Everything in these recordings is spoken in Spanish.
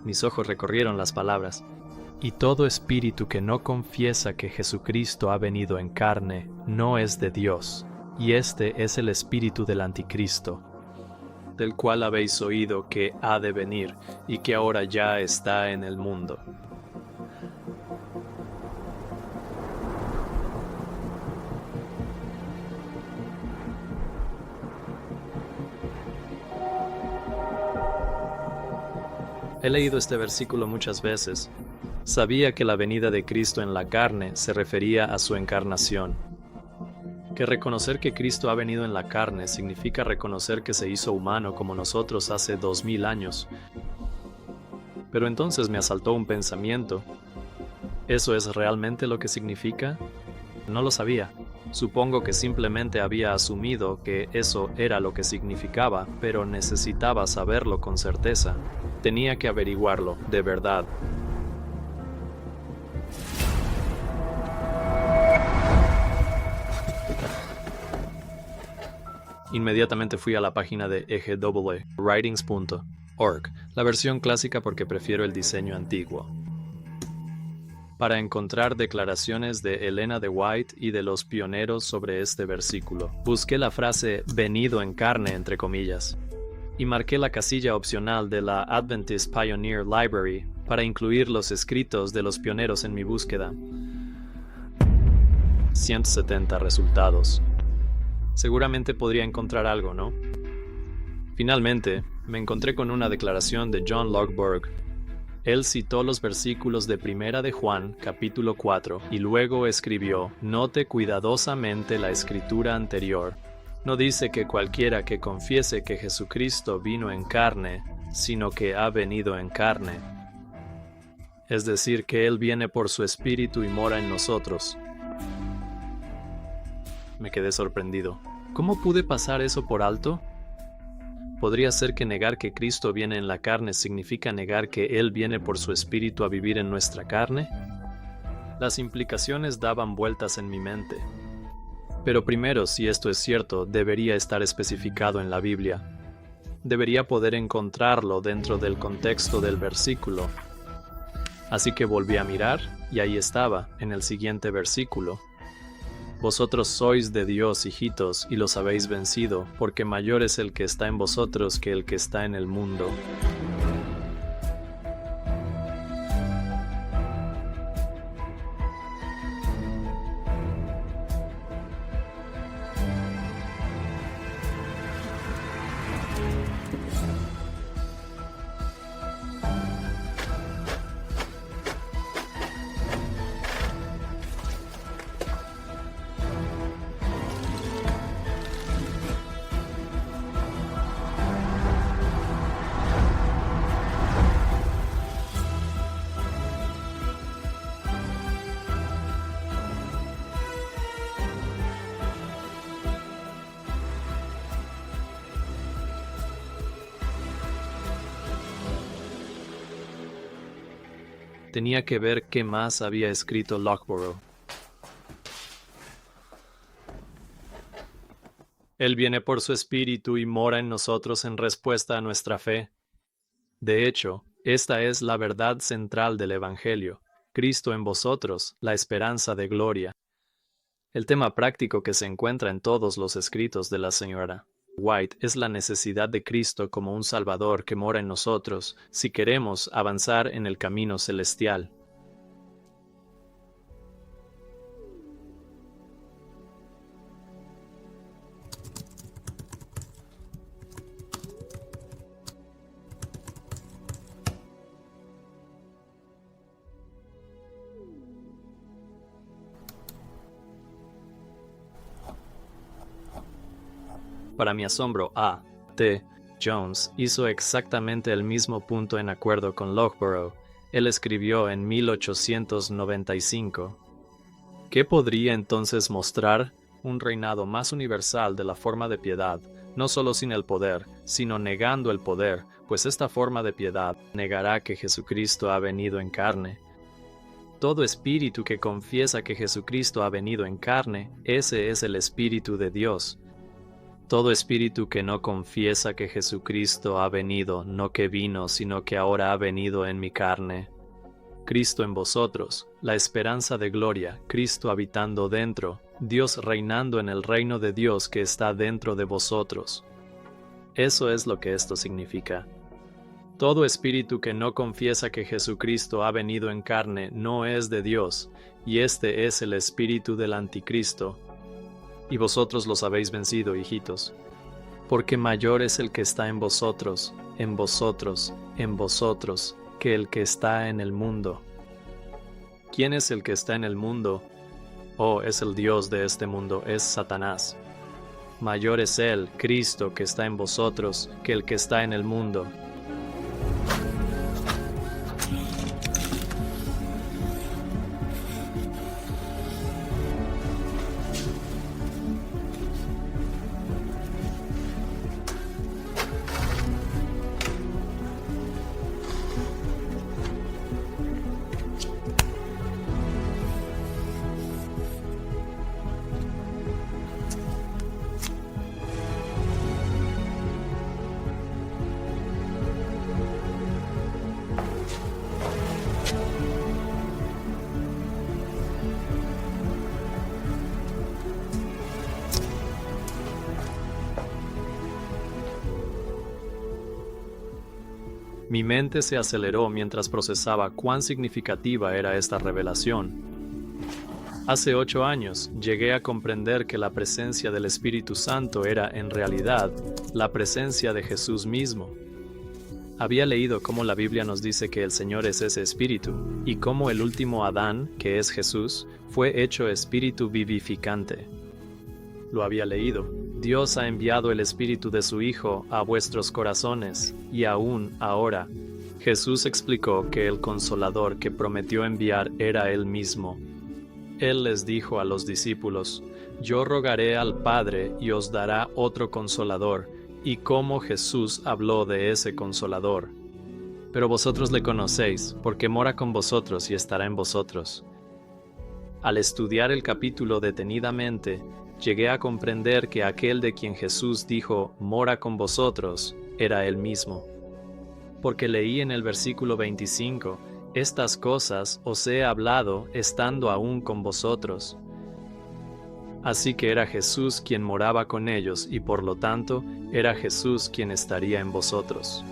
Mis ojos recorrieron las palabras. Y todo espíritu que no confiesa que Jesucristo ha venido en carne no es de Dios, y este es el espíritu del anticristo, del cual habéis oído que ha de venir y que ahora ya está en el mundo. He leído este versículo muchas veces. Sabía que la venida de Cristo en la carne se refería a su encarnación. Que reconocer que Cristo ha venido en la carne significa reconocer que se hizo humano como nosotros hace 2000 años. Pero entonces me asaltó un pensamiento. ¿Eso es realmente lo que significa? No lo sabía. Supongo que simplemente había asumido que eso era lo que significaba, pero necesitaba saberlo con certeza. Tenía que averiguarlo, de verdad. Inmediatamente fui a la página de ewritings.org, la versión clásica porque prefiero el diseño antiguo, para encontrar declaraciones de Elena de White y de los pioneros sobre este versículo. Busqué la frase "venido en carne" entre comillas, y marqué la casilla opcional de la Adventist Pioneer Library para incluir los escritos de los pioneros en mi búsqueda. 170 resultados. Seguramente podría encontrar algo, ¿no? Finalmente, me encontré con una declaración de John Lockberg. Él citó los versículos de Primera de Juan, capítulo 4, y luego escribió: "Note cuidadosamente la escritura anterior. No dice que cualquiera que confiese que Jesucristo vino en carne, sino que ha venido en carne. Es decir, que Él viene por su Espíritu y mora en nosotros". Me quedé sorprendido. ¿Cómo pude pasar eso por alto? ¿Podría ser que negar que Cristo viene en la carne significa negar que Él viene por su Espíritu a vivir en nuestra carne? Las implicaciones daban vueltas en mi mente. Pero primero, si esto es cierto, debería estar especificado en la Biblia. Debería poder encontrarlo dentro del contexto del versículo. Así que volví a mirar, y ahí estaba, en el siguiente versículo. Vosotros sois de Dios, hijitos, y los habéis vencido, porque mayor es el que está en vosotros que el que está en el mundo. Tenía que ver qué más había escrito Lockborough. Él viene por su Espíritu y mora en nosotros en respuesta a nuestra fe. De hecho, esta es la verdad central del Evangelio: Cristo en vosotros, la esperanza de gloria. El tema práctico que se encuentra en todos los escritos de la señora White es la necesidad de Cristo como un Salvador que mora en nosotros si queremos avanzar en el camino celestial. Para mi asombro, A. T. Jones hizo exactamente el mismo punto en acuerdo con Lockborough. Él escribió en 1895. ¿Qué podría entonces mostrar? Un reinado más universal de la forma de piedad, no solo sin el poder, sino negando el poder, pues esta forma de piedad negará que Jesucristo ha venido en carne. Todo espíritu que confiesa que Jesucristo ha venido en carne, ese es el Espíritu de Dios. Todo espíritu que no confiesa que Jesucristo ha venido, no que vino, sino que ahora ha venido en mi carne. Cristo en vosotros, la esperanza de gloria, Cristo habitando dentro, Dios reinando en el reino de Dios que está dentro de vosotros. Eso es lo que esto significa. Todo espíritu que no confiesa que Jesucristo ha venido en carne no es de Dios, y este es el espíritu del anticristo. Y vosotros los habéis vencido, hijitos, porque mayor es el que está en vosotros, que el que está en el mundo. ¿Quién es el que está en el mundo? Oh, es el Dios de este mundo, es Satanás. Mayor es él, Cristo, que está en vosotros, que el que está en el mundo. Mi mente se aceleró mientras procesaba cuán significativa era esta revelación. Hace 8 años llegué a comprender que la presencia del Espíritu Santo era, en realidad, la presencia de Jesús mismo. Había leído cómo la Biblia nos dice que el Señor es ese Espíritu, y cómo el último Adán, que es Jesús, fue hecho Espíritu vivificante. Lo había leído. Dios ha enviado el Espíritu de su Hijo a vuestros corazones, y aún ahora. Jesús explicó que el Consolador que prometió enviar era Él mismo. Él les dijo a los discípulos: Yo rogaré al Padre y os dará otro Consolador, y cómo Jesús habló de ese Consolador. Pero vosotros le conocéis, porque mora con vosotros y estará en vosotros. Al estudiar el capítulo detenidamente, llegué a comprender que aquel de quien Jesús dijo, mora con vosotros, era Él mismo. Porque leí en el versículo 25, estas cosas os he hablado estando aún con vosotros. Así que era Jesús quien moraba con ellos y por lo tanto era Jesús quien estaría en vosotros.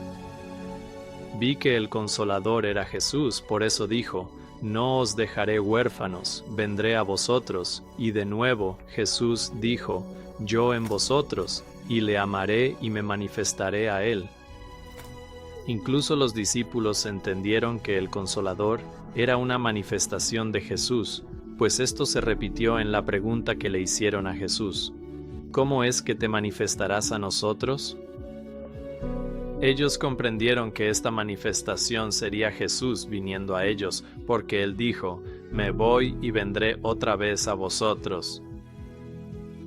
Vi que el Consolador era Jesús, por eso dijo, no os dejaré huérfanos, vendré a vosotros. Y de nuevo Jesús dijo, yo en vosotros, y le amaré y me manifestaré a él. Incluso los discípulos entendieron que el Consolador era una manifestación de Jesús, pues esto se repitió en la pregunta que le hicieron a Jesús. ¿Cómo es que te manifestarás a nosotros? Ellos comprendieron que esta manifestación sería Jesús viniendo a ellos, porque Él dijo, me voy y vendré otra vez a vosotros.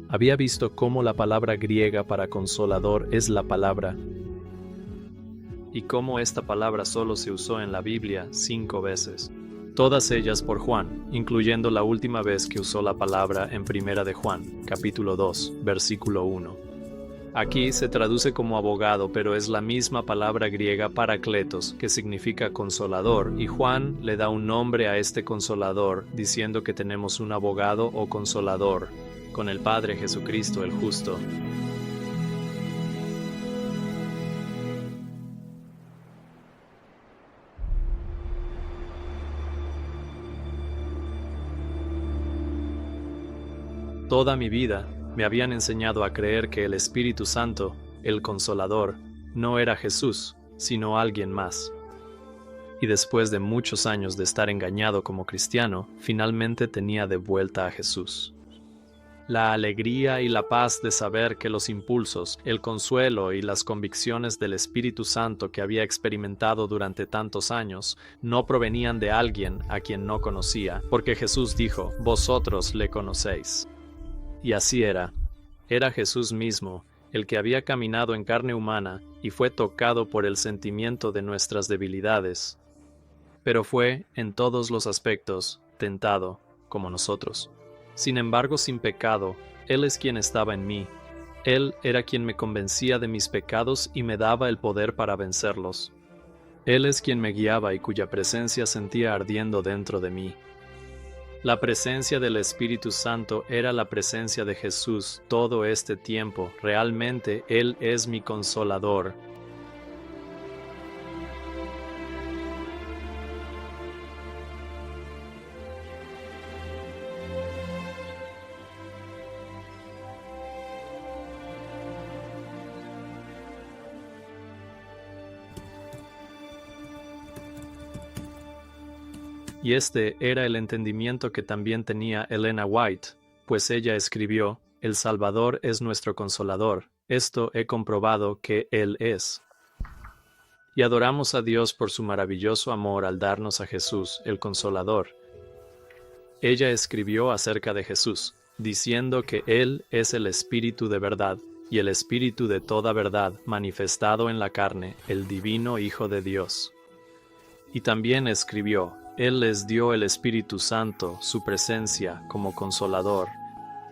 Había visto cómo la palabra griega para consolador es la palabra, y cómo esta palabra solo se usó en la Biblia 5 veces. Todas ellas por Juan, incluyendo la última vez que usó la palabra en Primera de Juan, capítulo 2, versículo 1. Aquí se traduce como abogado, pero es la misma palabra griega parakletos, que significa consolador, y Juan le da un nombre a este consolador, diciendo que tenemos un abogado o consolador, con el Padre Jesucristo el justo. Toda mi vida me habían enseñado a creer que el Espíritu Santo, el Consolador, no era Jesús, sino alguien más. Y después de muchos años de estar engañado como cristiano, finalmente tenía de vuelta a Jesús. La alegría y la paz de saber que los impulsos, el consuelo y las convicciones del Espíritu Santo que había experimentado durante tantos años no provenían de alguien a quien no conocía, porque Jesús dijo, vosotros le conocéis. Y así era Jesús mismo, el que había caminado en carne humana y fue tocado por el sentimiento de nuestras debilidades, pero fue, en todos los aspectos, tentado, como nosotros. Sin embargo, sin pecado, Él es quien estaba en mí, Él era quien me convencía de mis pecados y me daba el poder para vencerlos. Él es quien me guiaba y cuya presencia sentía ardiendo dentro de mí. La presencia del Espíritu Santo era la presencia de Jesús todo este tiempo. Realmente Él es mi consolador. Y este era el entendimiento que también tenía Elena White, pues ella escribió: El Salvador es nuestro consolador, esto he comprobado que Él es. Y adoramos a Dios por su maravilloso amor al darnos a Jesús, el Consolador. Ella escribió acerca de Jesús, diciendo que Él es el Espíritu de verdad, y el Espíritu de toda verdad manifestado en la carne, el divino Hijo de Dios. Y también escribió: Él les dio el Espíritu Santo, su presencia, como Consolador,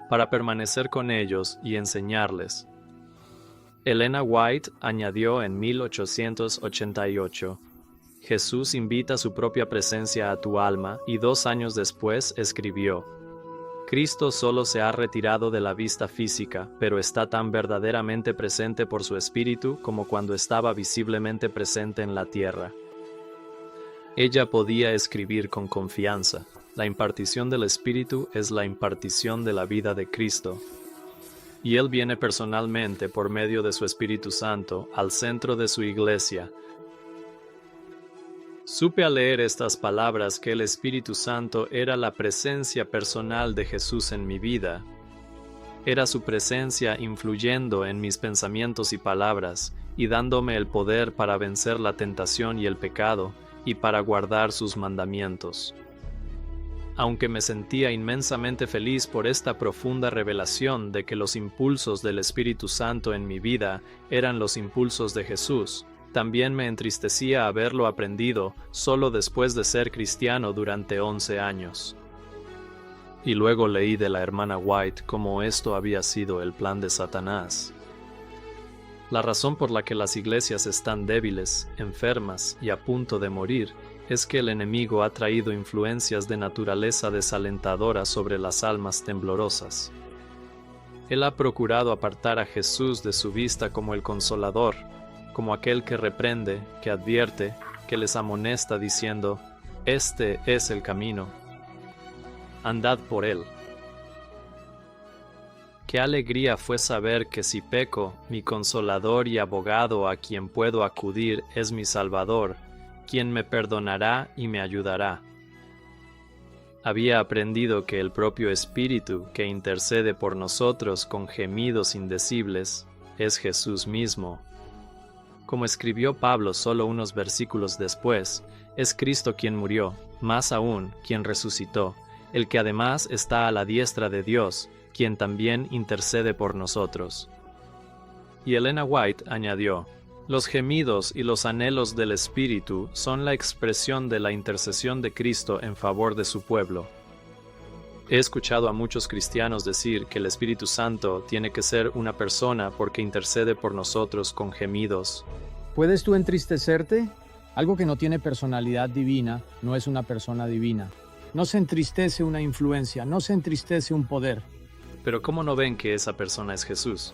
para permanecer con ellos y enseñarles. Elena White añadió en 1888, Jesús invita su propia presencia a tu alma, y 2 años después escribió: Cristo solo se ha retirado de la vista física, pero está tan verdaderamente presente por su Espíritu como cuando estaba visiblemente presente en la tierra. Ella podía escribir con confianza: la impartición del Espíritu es la impartición de la vida de Cristo. Y Él viene personalmente por medio de su Espíritu Santo al centro de su iglesia. Supe al leer estas palabras que el Espíritu Santo era la presencia personal de Jesús en mi vida. Era su presencia influyendo en mis pensamientos y palabras, y dándome el poder para vencer la tentación y el pecado, y para guardar sus mandamientos. Aunque me sentía inmensamente feliz por esta profunda revelación de que los impulsos del Espíritu Santo en mi vida eran los impulsos de Jesús, también me entristecía haberlo aprendido solo después de ser cristiano durante 11 años. Y luego leí de la hermana White cómo esto había sido el plan de Satanás. La razón por la que las iglesias están débiles, enfermas y a punto de morir es que el enemigo ha traído influencias de naturaleza desalentadora sobre las almas temblorosas. Él ha procurado apartar a Jesús de su vista como el Consolador, como aquel que reprende, que advierte, que les amonesta diciendo: Este es el camino. Andad por él. Qué alegría fue saber que si peco, mi consolador y abogado a quien puedo acudir es mi Salvador, quien me perdonará y me ayudará. Había aprendido que el propio Espíritu que intercede por nosotros con gemidos indecibles es Jesús mismo. Como escribió Pablo solo unos versículos después, es Cristo quien murió, más aún quien resucitó, el que además está a la diestra de Dios, quien también intercede por nosotros. Y Elena White añadió: Los gemidos y los anhelos del Espíritu son la expresión de la intercesión de Cristo en favor de su pueblo. He escuchado a muchos cristianos decir que el Espíritu Santo tiene que ser una persona porque intercede por nosotros con gemidos. ¿Puedes tú entristecerte? Algo que no tiene personalidad divina no es una persona divina. No se entristece una influencia, no se entristece un poder. Pero ¿cómo no ven que esa persona es Jesús?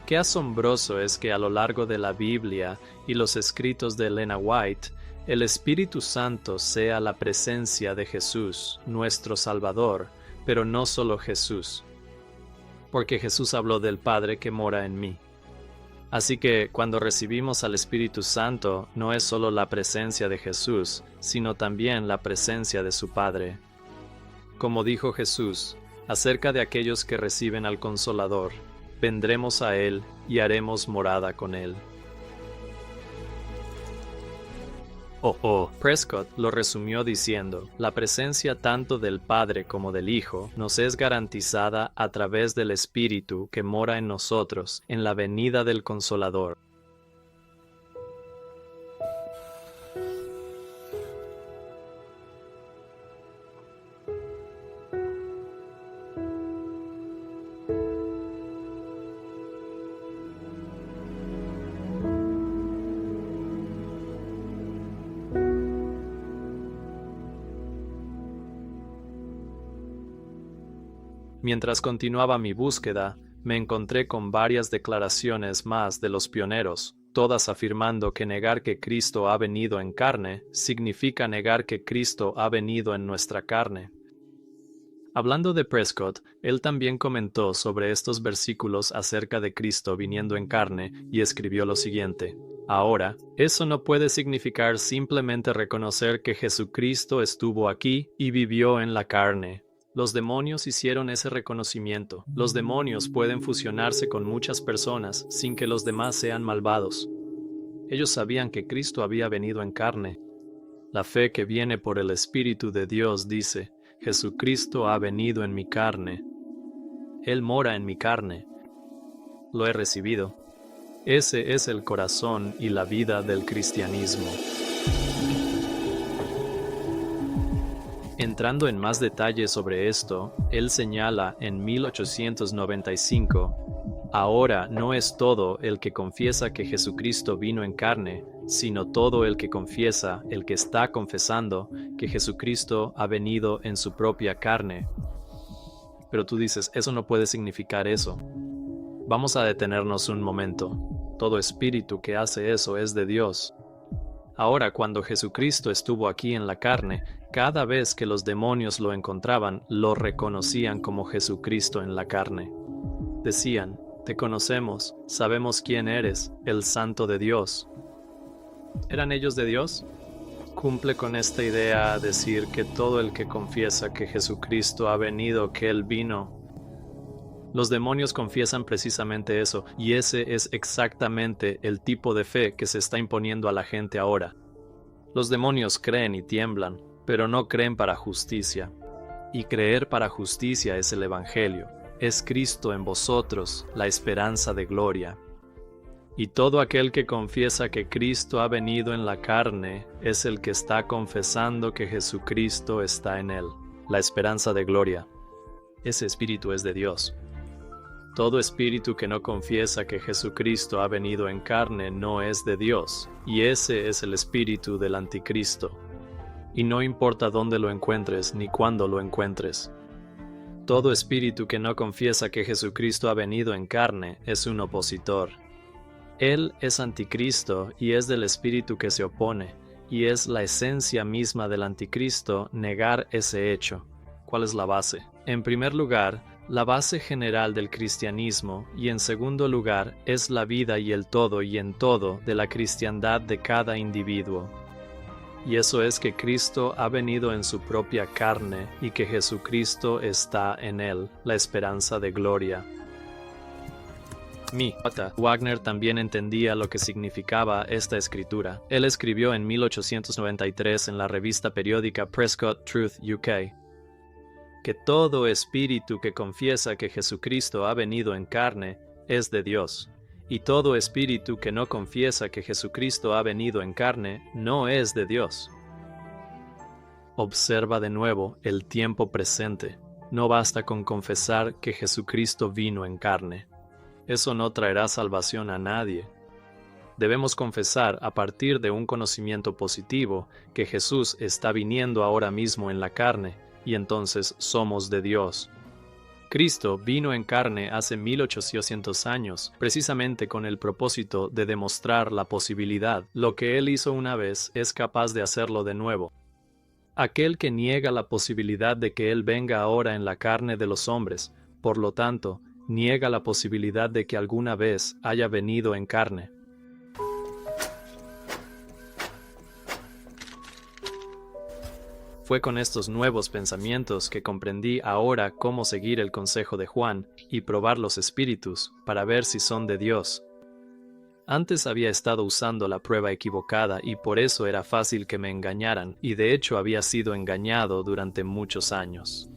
Qué asombroso es que a lo largo de la Biblia y los escritos de Elena White, el Espíritu Santo sea la presencia de Jesús, nuestro Salvador, pero no solo Jesús. Porque Jesús habló del Padre que mora en mí. Así que cuando recibimos al Espíritu Santo, no es solo la presencia de Jesús, sino también la presencia de su Padre. Como dijo Jesús acerca de aquellos que reciben al Consolador: vendremos a Él y haremos morada con Él. Prescott lo resumió diciendo: la presencia tanto del Padre como del Hijo nos es garantizada a través del Espíritu que mora en nosotros en la venida del Consolador. Mientras continuaba mi búsqueda, me encontré con varias declaraciones más de los pioneros, todas afirmando que negar que Cristo ha venido en carne significa negar que Cristo ha venido en nuestra carne. Hablando de Prescott, él también comentó sobre estos versículos acerca de Cristo viniendo en carne y escribió lo siguiente: Ahora, eso no puede significar simplemente reconocer que Jesucristo estuvo aquí y vivió en la carne. Los demonios hicieron ese reconocimiento. Los demonios pueden fusionarse con muchas personas sin que los demás sean malvados. Ellos sabían que Cristo había venido en carne. La fe que viene por el Espíritu de Dios dice: Jesucristo ha venido en mi carne. Él mora en mi carne. Lo he recibido. Ese es el corazón y la vida del cristianismo. Entrando en más detalles sobre esto, él señala en 1895, ahora no es todo el que confiesa que Jesucristo vino en carne, sino todo el que confiesa, el que está confesando que Jesucristo ha venido en su propia carne. Pero tú dices, eso no puede significar eso. Vamos a detenernos un momento. Todo espíritu que hace eso es de Dios. Ahora, cuando Jesucristo estuvo aquí en la carne, cada vez que los demonios lo encontraban, lo reconocían como Jesucristo en la carne. Decían: te conocemos, sabemos quién eres, el Santo de Dios. ¿Eran ellos de Dios? Cumple con esta idea decir que todo el que confiesa que Jesucristo ha venido, que Él vino. Los demonios confiesan precisamente eso, y ese es exactamente el tipo de fe que se está imponiendo a la gente ahora. Los demonios creen y tiemblan, pero no creen para justicia. Y creer para justicia es el Evangelio. Es Cristo en vosotros, la esperanza de gloria. Y todo aquel que confiesa que Cristo ha venido en la carne es el que está confesando que Jesucristo está en él, la esperanza de gloria. Ese espíritu es de Dios. Todo espíritu que no confiesa que Jesucristo ha venido en carne no es de Dios, y ese es el espíritu del anticristo. Y no importa dónde lo encuentres ni cuándo lo encuentres. Todo espíritu que no confiesa que Jesucristo ha venido en carne es un opositor. Él es anticristo y es del espíritu que se opone, y es la esencia misma del anticristo negar ese hecho. ¿Cuál es la base? En primer lugar, la base general del cristianismo, y en segundo lugar, es la vida y el todo y en todo de la cristiandad de cada individuo. Y eso es que Cristo ha venido en su propia carne y que Jesucristo está en él, la esperanza de gloria. Wagner también entendía lo que significaba esta escritura. Él escribió en 1893 en la revista periódica Prescott Truth UK que todo espíritu que confiesa que Jesucristo ha venido en carne es de Dios, y todo espíritu que no confiesa que Jesucristo ha venido en carne no es de Dios. Observa de nuevo el tiempo presente. No basta con confesar que Jesucristo vino en carne. Eso no traerá salvación a nadie. Debemos confesar a partir de un conocimiento positivo que Jesús está viniendo ahora mismo en la carne, y entonces somos de Dios. Cristo vino en carne hace 1800 años, precisamente con el propósito de demostrar la posibilidad. Lo que Él hizo una vez es capaz de hacerlo de nuevo. Aquel que niega la posibilidad de que Él venga ahora en la carne de los hombres, por lo tanto, niega la posibilidad de que alguna vez haya venido en carne. Fue con estos nuevos pensamientos que comprendí ahora cómo seguir el consejo de Juan y probar los espíritus para ver si son de Dios. Antes había estado usando la prueba equivocada y por eso era fácil que me engañaran, y de hecho había sido engañado durante muchos años.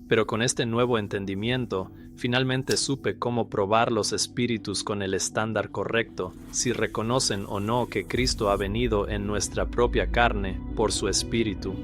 Pero con este nuevo entendimiento, finalmente supe cómo probar los espíritus con el estándar correcto, si reconocen o no que Cristo ha venido en nuestra propia carne por su espíritu.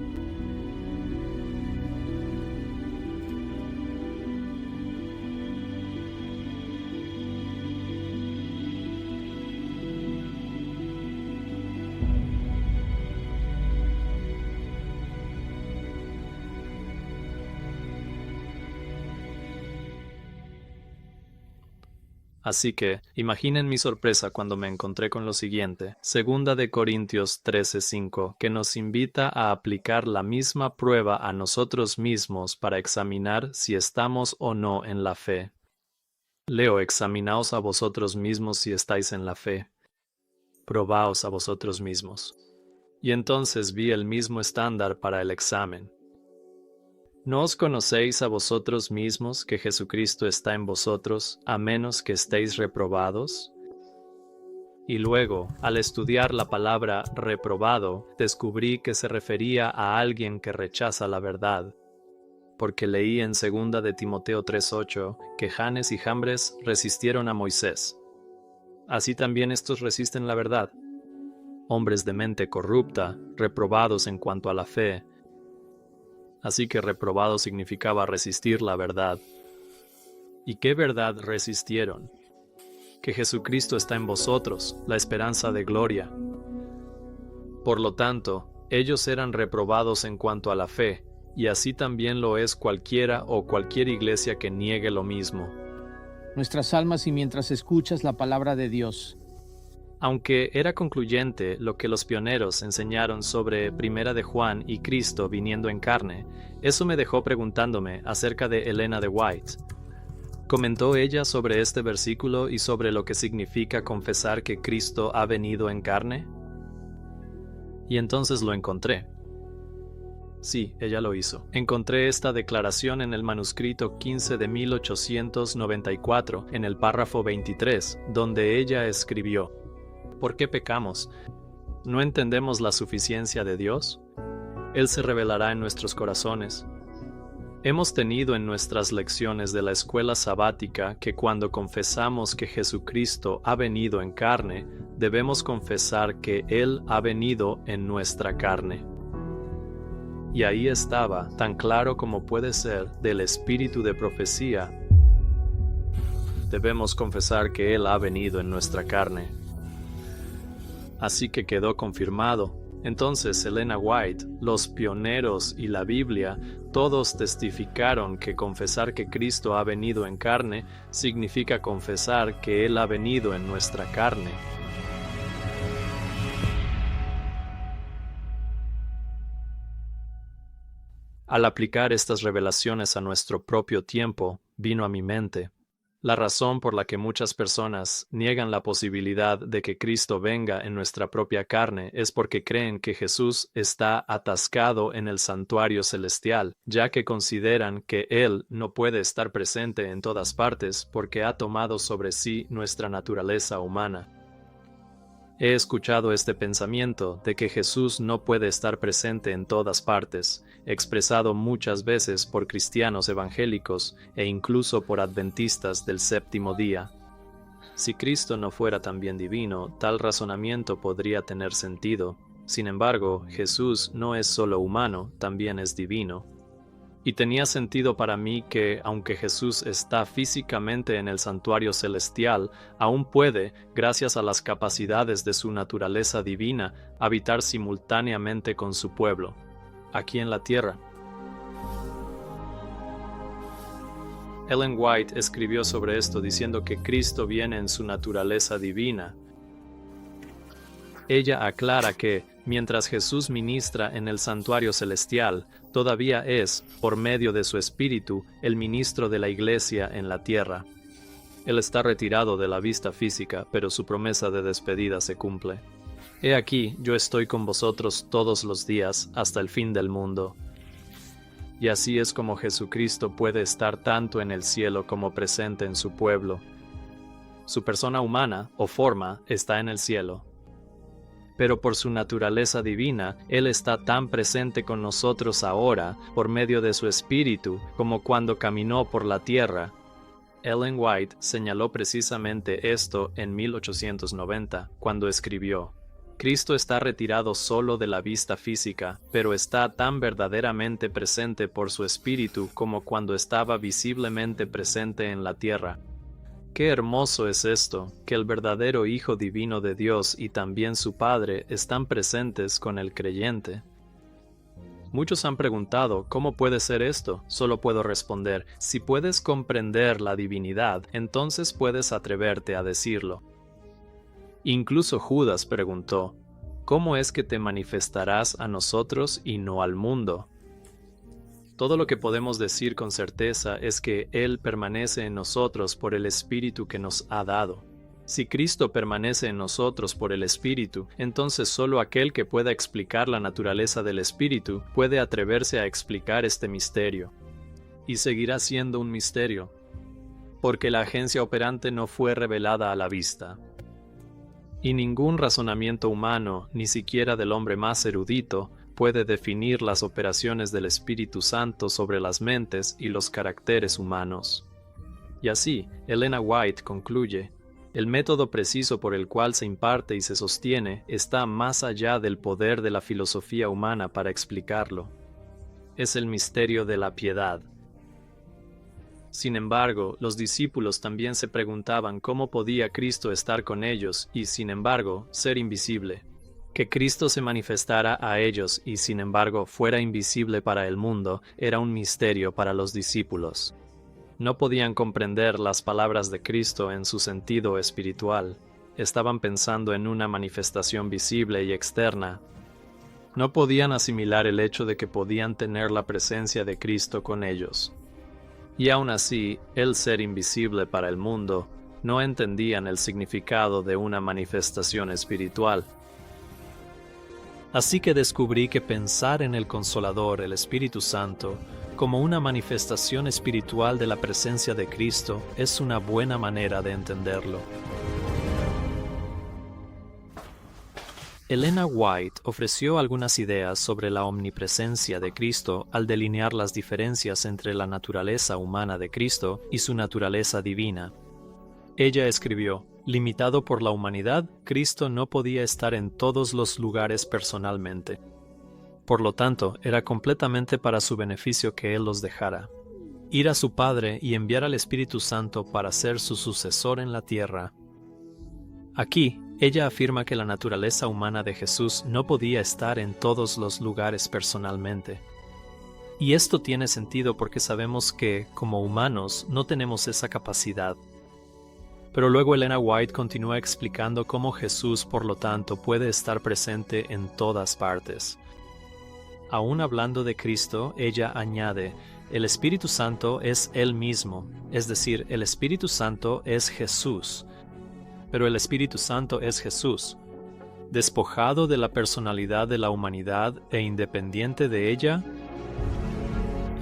Así que, imaginen mi sorpresa cuando me encontré con lo siguiente, 2 Corintios 13:5, que nos invita a aplicar la misma prueba a nosotros mismos para examinar si estamos o no en la fe. Leo: examinaos a vosotros mismos si estáis en la fe. Probaos a vosotros mismos. Y entonces vi el mismo estándar para el examen. ¿No os conocéis a vosotros mismos que Jesucristo está en vosotros, a menos que estéis reprobados? Y luego, al estudiar la palabra reprobado, descubrí que se refería a alguien que rechaza la verdad, porque leí en 2 de Timoteo 3:8 que Janes y Jambres resistieron a Moisés. Así también estos resisten la verdad. Hombres de mente corrupta, reprobados en cuanto a la fe. Así que reprobado significaba resistir la verdad. ¿Y qué verdad resistieron? Que Jesucristo está en vosotros, la esperanza de gloria. Por lo tanto, ellos eran reprobados en cuanto a la fe, y así también lo es cualquiera o cualquier iglesia que niegue lo mismo. Nuestras almas y mientras escuchas la palabra de Dios. Aunque era concluyente lo que los pioneros enseñaron sobre Primera de Juan y Cristo viniendo en carne, eso me dejó preguntándome acerca de Elena de White. ¿Comentó ella sobre este versículo y sobre lo que significa confesar que Cristo ha venido en carne? Y entonces lo encontré. Sí, ella lo hizo. Encontré esta declaración en el manuscrito 15 de 1894, en el párrafo 23, donde ella escribió: ¿por qué pecamos? ¿No entendemos la suficiencia de Dios? Él se revelará en nuestros corazones. Hemos tenido en nuestras lecciones de la escuela sabática que cuando confesamos que Jesucristo ha venido en carne, debemos confesar que Él ha venido en nuestra carne. Y ahí estaba, tan claro como puede ser, del espíritu de profecía. Debemos confesar que Él ha venido en nuestra carne. Así que quedó confirmado. Entonces Elena White, los pioneros y la Biblia, todos testificaron que confesar que Cristo ha venido en carne significa confesar que Él ha venido en nuestra carne. Al aplicar estas revelaciones a nuestro propio tiempo, vino a mi mente la razón por la que muchas personas niegan la posibilidad de que Cristo venga en nuestra propia carne es porque creen que Jesús está atascado en el santuario celestial, ya que consideran que Él no puede estar presente en todas partes porque ha tomado sobre sí nuestra naturaleza humana. He escuchado este pensamiento de que Jesús no puede estar presente en todas partes, expresado muchas veces por cristianos evangélicos e incluso por adventistas del séptimo día. Si Cristo no fuera también divino, tal razonamiento podría tener sentido. Sin embargo, Jesús no es solo humano, también es divino. Y tenía sentido para mí que, aunque Jesús está físicamente en el santuario celestial, aún puede, gracias a las capacidades de su naturaleza divina, habitar simultáneamente con su pueblo, aquí en la tierra. Ellen White escribió sobre esto diciendo que Cristo viene en su naturaleza divina. Ella aclara que, mientras Jesús ministra en el santuario celestial, todavía es, por medio de su Espíritu, el ministro de la Iglesia en la tierra. Él está retirado de la vista física, pero su promesa de despedida se cumple. He aquí, yo estoy con vosotros todos los días, hasta el fin del mundo. Y así es como Jesucristo puede estar tanto en el cielo como presente en su pueblo. Su persona humana, o forma, está en el cielo. Pero por su naturaleza divina, Él está tan presente con nosotros ahora, por medio de su Espíritu, como cuando caminó por la tierra. Ellen White señaló precisamente esto en 1890, cuando escribió: Cristo está retirado solo de la vista física, pero está tan verdaderamente presente por su Espíritu como cuando estaba visiblemente presente en la tierra. Qué hermoso es esto, que el verdadero Hijo Divino de Dios y también su Padre están presentes con el creyente. Muchos han preguntado, ¿cómo puede ser esto? Solo puedo responder, si puedes comprender la divinidad, entonces puedes atreverte a decirlo. Incluso Judas preguntó, ¿cómo es que te manifestarás a nosotros y no al mundo? Todo lo que podemos decir con certeza es que Él permanece en nosotros por el Espíritu que nos ha dado. Si Cristo permanece en nosotros por el Espíritu, entonces solo aquel que pueda explicar la naturaleza del Espíritu puede atreverse a explicar este misterio. Y seguirá siendo un misterio, porque la agencia operante no fue revelada a la vista. Y ningún razonamiento humano, ni siquiera del hombre más erudito, puede definir las operaciones del Espíritu Santo sobre las mentes y los caracteres humanos. Y así, Elena White concluye, el método preciso por el cual se imparte y se sostiene está más allá del poder de la filosofía humana para explicarlo. Es el misterio de la piedad. Sin embargo, los discípulos también se preguntaban cómo podía Cristo estar con ellos y, sin embargo, ser invisible. Que Cristo se manifestara a ellos y, sin embargo, fuera invisible para el mundo, era un misterio para los discípulos. No podían comprender las palabras de Cristo en su sentido espiritual. Estaban pensando en una manifestación visible y externa. No podían asimilar el hecho de que podían tener la presencia de Cristo con ellos. Y aún así, el ser invisible para el mundo, no entendían el significado de una manifestación espiritual. Así que descubrí que pensar en el Consolador, el Espíritu Santo, como una manifestación espiritual de la presencia de Cristo es una buena manera de entenderlo. Elena White ofreció algunas ideas sobre la omnipresencia de Cristo al delinear las diferencias entre la naturaleza humana de Cristo y su naturaleza divina. Ella escribió, limitado por la humanidad, Cristo no podía estar en todos los lugares personalmente. Por lo tanto, era completamente para su beneficio que Él los dejara. Ir a su Padre y enviar al Espíritu Santo para ser su sucesor en la tierra. Aquí, ella afirma que la naturaleza humana de Jesús no podía estar en todos los lugares personalmente. Y esto tiene sentido porque sabemos que, como humanos, no tenemos esa capacidad. Pero luego Elena White continúa explicando cómo Jesús, por lo tanto, puede estar presente en todas partes. Aún hablando de Cristo, ella añade, el Espíritu Santo es Él mismo, es decir, el Espíritu Santo es Jesús. Pero el Espíritu Santo es Jesús, despojado de la personalidad de la humanidad e independiente de ella.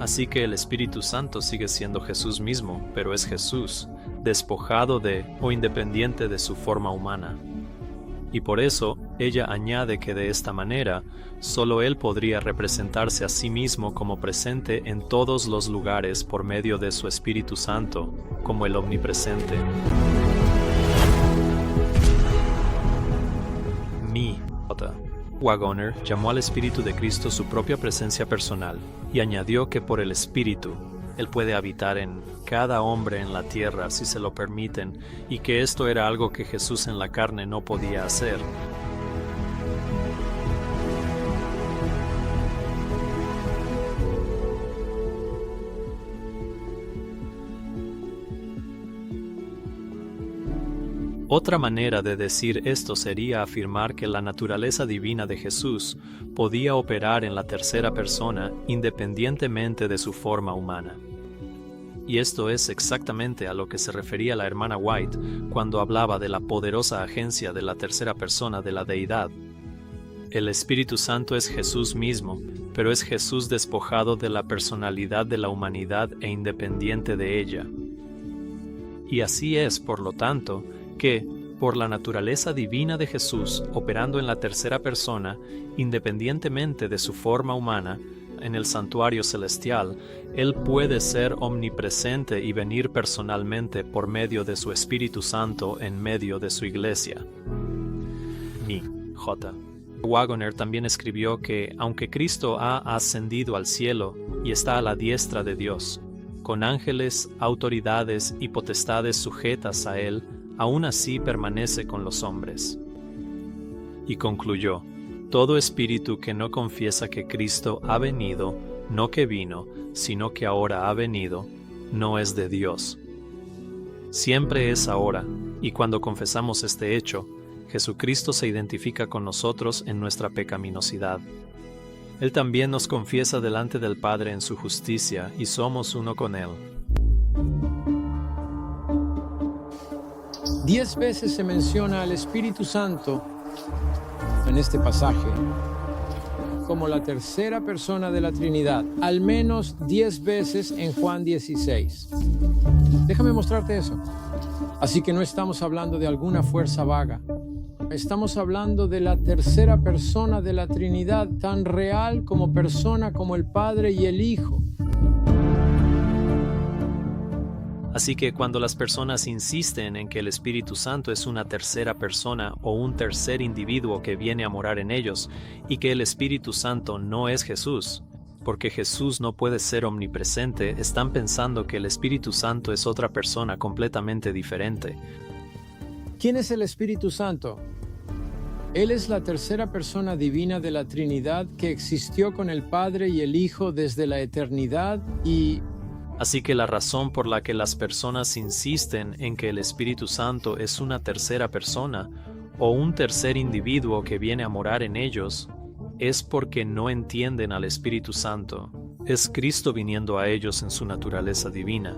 Así que el Espíritu Santo sigue siendo Jesús mismo, pero es Jesús, despojado de o independiente de su forma humana. Y por eso, ella añade que de esta manera, solo Él podría representarse a sí mismo como presente en todos los lugares por medio de su Espíritu Santo, como el omnipresente. Waggoner llamó al Espíritu de Cristo su propia presencia personal y añadió que por el Espíritu, Él puede habitar en cada hombre en la tierra si se lo permiten, y que esto era algo que Jesús en la carne no podía hacer. Otra manera de decir esto sería afirmar que la naturaleza divina de Jesús podía operar en la tercera persona independientemente de su forma humana. Y esto es exactamente a lo que se refería la hermana White cuando hablaba de la poderosa agencia de la tercera persona de la deidad. El Espíritu Santo es Jesús mismo, pero es Jesús despojado de la personalidad de la humanidad e independiente de ella. Y así es, por lo tanto, que, por la naturaleza divina de Jesús operando en la tercera persona, independientemente de su forma humana, en el santuario celestial, Él puede ser omnipresente y venir personalmente por medio de su Espíritu Santo en medio de su iglesia. J. Waggoner también escribió que, aunque Cristo ha ascendido al cielo y está a la diestra de Dios, con ángeles, autoridades y potestades sujetas a Él, aún así permanece con los hombres. Y concluyó, Todo espíritu que no confiesa que Cristo ha venido, no que vino, sino que ahora ha venido, no es de Dios. Siempre es ahora, y cuando confesamos este hecho, Jesucristo se identifica con nosotros en nuestra pecaminosidad. Él también nos confiesa delante del Padre en su justicia, y somos uno con Él. 10 veces se menciona al Espíritu Santo en este pasaje como la tercera persona de la Trinidad, al menos 10 veces en Juan 16. Déjame mostrarte eso. Así que no estamos hablando de alguna fuerza vaga. Estamos hablando de la tercera persona de la Trinidad, tan real como persona como el Padre y el Hijo. Así que cuando las personas insisten en que el Espíritu Santo es una tercera persona o un tercer individuo que viene a morar en ellos, y que el Espíritu Santo no es Jesús, porque Jesús no puede ser omnipresente, están pensando que el Espíritu Santo es otra persona completamente diferente. ¿Quién es el Espíritu Santo? Él es la tercera persona divina de la Trinidad que existió con el Padre y el Hijo desde la eternidad y... Así que la razón por la que las personas insisten en que el Espíritu Santo es una tercera persona o un tercer individuo que viene a morar en ellos es porque no entienden al Espíritu Santo. Es Cristo viniendo a ellos en su naturaleza divina.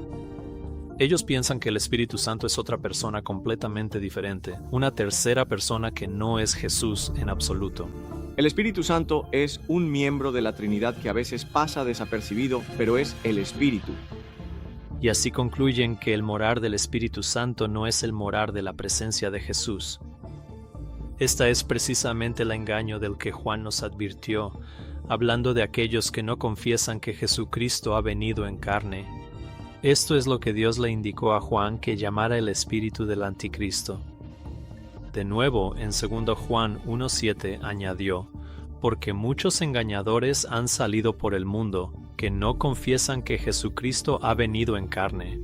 Ellos piensan que el Espíritu Santo es otra persona completamente diferente, una tercera persona que no es Jesús en absoluto. El Espíritu Santo es un miembro de la Trinidad que a veces pasa desapercibido, pero es el Espíritu. Y así concluyen que el morar del Espíritu Santo no es el morar de la presencia de Jesús. Esta es precisamente el engaño del que Juan nos advirtió, hablando de aquellos que no confiesan que Jesucristo ha venido en carne. Esto es lo que Dios le indicó a Juan que llamara el espíritu del anticristo. De nuevo, en 2 Juan 1:7 añadió, porque muchos engañadores han salido por el mundo, que no confiesan que Jesucristo ha venido en carne.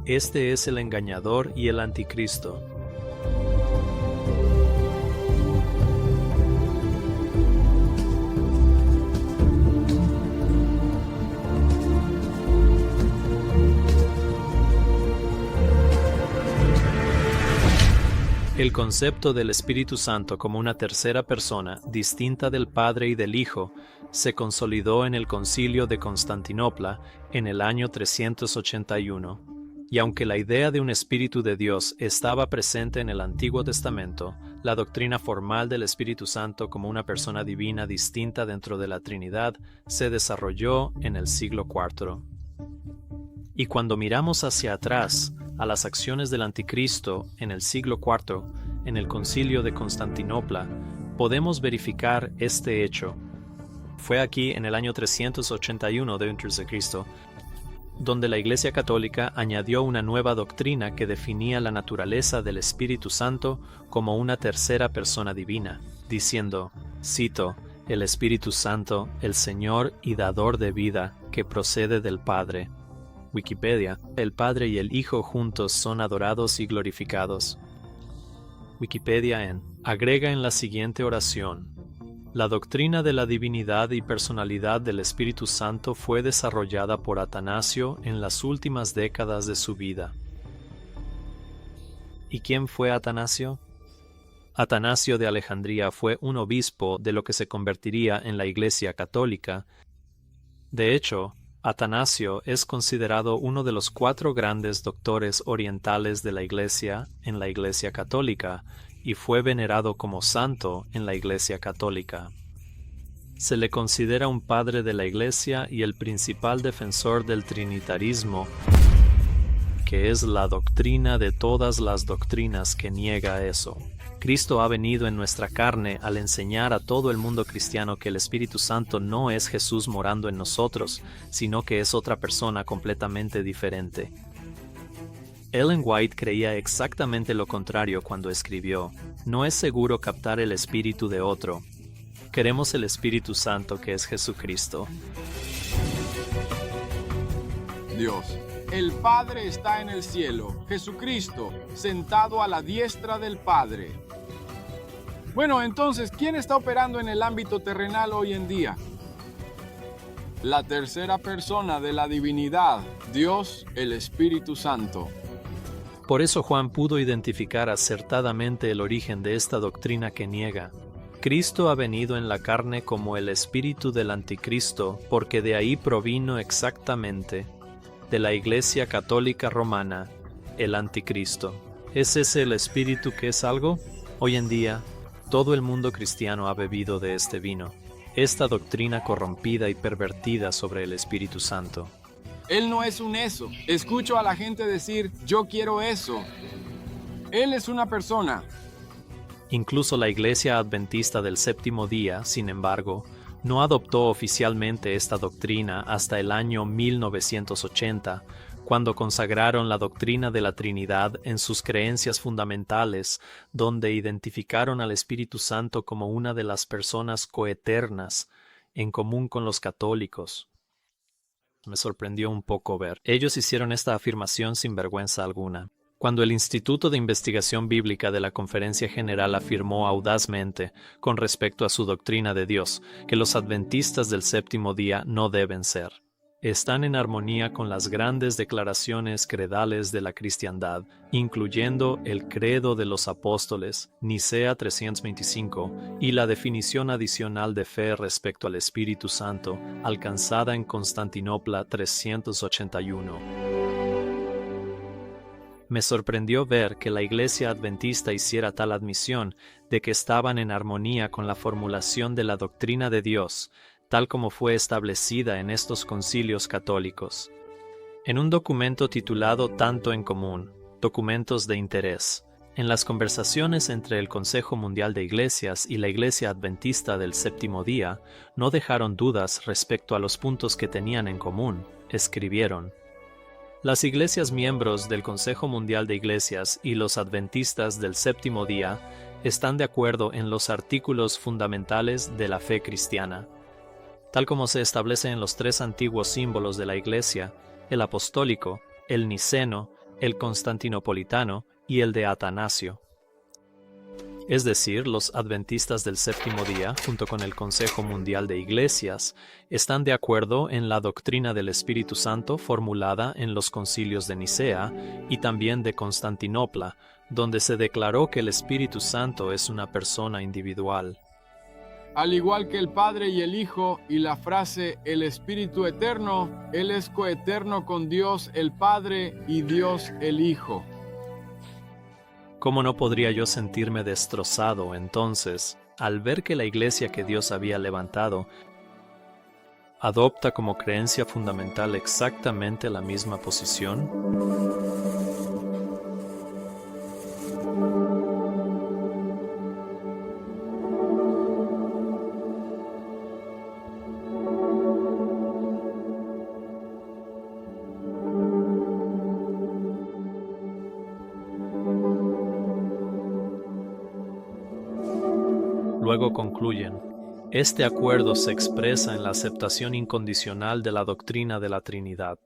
Este es el engañador y el anticristo. El concepto del Espíritu Santo como una tercera persona, distinta del Padre y del Hijo, se consolidó en el Concilio de Constantinopla en el año 381. Y aunque la idea de un Espíritu de Dios estaba presente en el Antiguo Testamento, la doctrina formal del Espíritu Santo como una persona divina distinta dentro de la Trinidad se desarrolló en el siglo IV. Y cuando miramos hacia atrás a las acciones del Anticristo en el siglo IV, en el Concilio de Constantinopla, podemos verificar este hecho. Fue aquí en el año 381 d.C., donde la Iglesia Católica añadió una nueva doctrina que definía la naturaleza del Espíritu Santo como una tercera persona divina, diciendo, cito, el Espíritu Santo, el Señor y dador de vida, que procede del Padre. Wikipedia, el Padre y el Hijo juntos son adorados y glorificados. Wikipedia agrega en la siguiente oración: la doctrina de la divinidad y personalidad del Espíritu Santo fue desarrollada por Atanasio en las últimas décadas de su vida. ¿Y quién fue Atanasio? Atanasio de Alejandría fue un obispo de lo que se convertiría en la Iglesia Católica. De hecho, Atanasio es considerado uno de los 4 grandes doctores orientales de la Iglesia en la Iglesia Católica y fue venerado como santo en la Iglesia Católica. Se le considera un padre de la Iglesia y el principal defensor del trinitarismo, que es la doctrina de todas las doctrinas que niega eso. Cristo ha venido en nuestra carne al enseñar a todo el mundo cristiano que el Espíritu Santo no es Jesús morando en nosotros, sino que es otra persona completamente diferente. Ellen White creía exactamente lo contrario cuando escribió, no es seguro captar el espíritu de otro. Queremos el Espíritu Santo que es Jesucristo. Dios. El Padre está en el cielo, Jesucristo, sentado a la diestra del Padre. Bueno, entonces, ¿quién está operando en el ámbito terrenal hoy en día? La tercera persona de la divinidad, Dios, el Espíritu Santo. Por eso Juan pudo identificar acertadamente el origen de esta doctrina que niega. Cristo ha venido en la carne como el espíritu del anticristo, porque de ahí provino exactamente, de la Iglesia Católica Romana, el anticristo. ¿Es ese el espíritu que es algo? Hoy en día, todo el mundo cristiano ha bebido de este vino, esta doctrina corrompida y pervertida sobre el Espíritu Santo. Él no es un eso. Escucho a la gente decir, yo quiero eso. Él es una persona. Incluso la Iglesia Adventista del Séptimo Día, sin embargo, no adoptó oficialmente esta doctrina hasta el año 1980, cuando consagraron la doctrina de la Trinidad en sus creencias fundamentales, donde identificaron al Espíritu Santo como una de las personas coeternas, en común con los católicos. Me sorprendió un poco ver. Ellos hicieron esta afirmación sin vergüenza alguna. Cuando el Instituto de Investigación Bíblica de la Conferencia General afirmó audazmente, con respecto a su doctrina de Dios, que los adventistas del séptimo día no deben ser. Están en armonía con las grandes declaraciones credales de la cristiandad, incluyendo el Credo de los Apóstoles, Nicea 325, y la definición adicional de fe respecto al Espíritu Santo, alcanzada en Constantinopla 381. Me sorprendió ver que la Iglesia Adventista hiciera tal admisión de que estaban en armonía con la formulación de la doctrina de Dios, tal como fue establecida en estos concilios católicos. En un documento titulado Tanto en Común, Documentos de Interés, en las conversaciones entre el Consejo Mundial de Iglesias y la Iglesia Adventista del Séptimo Día, no dejaron dudas respecto a los puntos que tenían en común, escribieron: las iglesias miembros del Consejo Mundial de Iglesias y los adventistas del Séptimo Día están de acuerdo en los artículos fundamentales de la fe cristiana, tal como se establece en los tres antiguos símbolos de la Iglesia, el apostólico, el niceno, el constantinopolitano y el de Atanasio. Es decir, los adventistas del Séptimo Día, junto con el Consejo Mundial de Iglesias, están de acuerdo en la doctrina del Espíritu Santo formulada en los concilios de Nicea y también de Constantinopla, donde se declaró que el Espíritu Santo es una persona individual. Al igual que el Padre y el Hijo, y la frase el Espíritu Eterno, Él es coeterno con Dios el Padre y Dios el Hijo. ¿Cómo no podría yo sentirme destrozado entonces al ver que la iglesia que Dios había levantado adopta como creencia fundamental exactamente la misma posición? Luego concluyen: este acuerdo se expresa en la aceptación incondicional de la doctrina de la Trinidad.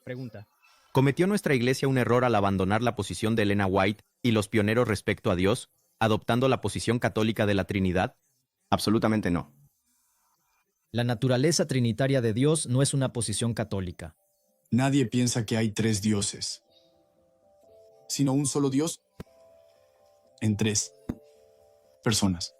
Pregunta: ¿cometió nuestra iglesia un error al abandonar la posición de Elena White y los pioneros respecto a Dios, adoptando la posición católica de la Trinidad? Absolutamente no. La naturaleza trinitaria de Dios no es una posición católica. Nadie piensa que hay tres dioses, sino un solo Dios en tres personas.